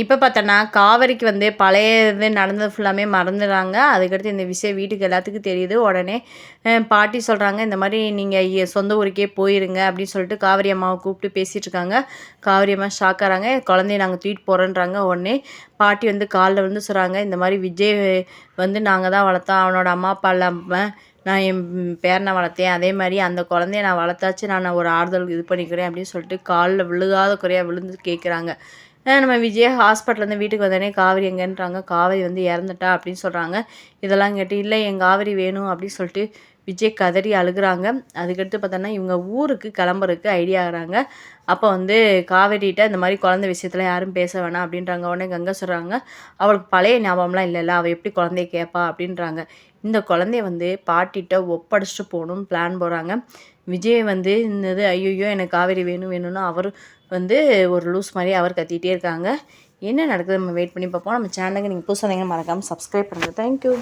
இப்போ பார்த்தோன்னா காவேரிக்கு வந்து பழைய இது நடந்தது ஃபுல்லாமே மறந்துடுறாங்க. அதுக்கடுத்து இந்த விஷயம் வீட்டுக்கு எல்லாத்துக்கும் தெரியுது. உடனே பாட்டி சொல்கிறாங்க, இந்த மாதிரி நீங்கள் சொந்த ஊருக்கே போயிருங்க அப்படின்னு சொல்லிட்டு காவேரி அம்மாவை கூப்பிட்டு பேசிகிட்டு இருக்காங்க. காவேரி அம்மா ஷாக் ஆகிறாங்க. குழந்தைய நாங்கள் தூக்கிட்டு போகிறோன்றாங்க. உடனே பாட்டி வந்து காலில் வந்து சொல்கிறாங்க, இந்த மாதிரி விஜய் வந்து நாங்கள் தான் வளர்த்தோம். அவனோட அம்மா அப்பா இல்லாமல் நான் என் பேரனை வளர்த்தேன். அதே மாதிரி அந்த குழந்தைய நான் வளர்த்தாச்சு, நான் ஒரு ஆறுதல் இது பண்ணிக்கிறேன் அப்படின்னு சொல்லிட்டு காலில் விழுகாத குறையாக விழுந்து கேட்குறாங்க. நம்ம விஜய் ஹாஸ்பிட்டல்லேருந்து வீட்டுக்கு வந்தோடனே காவேரி எங்கேன்றாங்க. காவேரி வந்து இறந்துட்டா அப்படின்னு சொல்கிறாங்க. இதெல்லாம் கேட்டு இல்லை என் காவேரி வேணும் அப்படின்னு சொல்லிட்டு விஜய் கதறி அழுகுறாங்க. அதுக்கடுத்து பார்த்தோன்னா இவங்க ஊருக்கு கிளம்புறதுக்கு ஐடியா ஆகிறாங்க. அப்போ வந்து காவேரிகிட்ட இந்த மாதிரி குழந்தை விஷயத்தில் யாரும் பேச வேணாம் அப்படின்றாங்க. உடனே கங்கை சொல்கிறாங்க, அவளுக்கு பழைய ஞாபகம்லாம் இல்லைல்ல, அவள் எப்படி குழந்தைய கேட்பா அப்படின்றாங்க. இந்த குழந்தைய வந்து பாட்டிகிட்ட ஒப்படைச்சிட்டு போகணும்னு பிளான் போடுறாங்க. விஜய் வந்து இந்த ஐயோ எனக்கு காவேரி வேணும் வேணும்னு அவர் வந்து ஒரு லூஸ் மாதிரி அவர் கத்திகிட்டே இருக்காங்க. என்ன நடக்குது நம்ம வெயிட் பண்ணி பார்ப்போம். நம்ம சேனலுக்கு நீங்கள் புதுசாக இருந்தீங்கன்னா மறக்காமல் சப்ஸ்கிரைப் பண்ணுங்கள். தேங்க்யூ.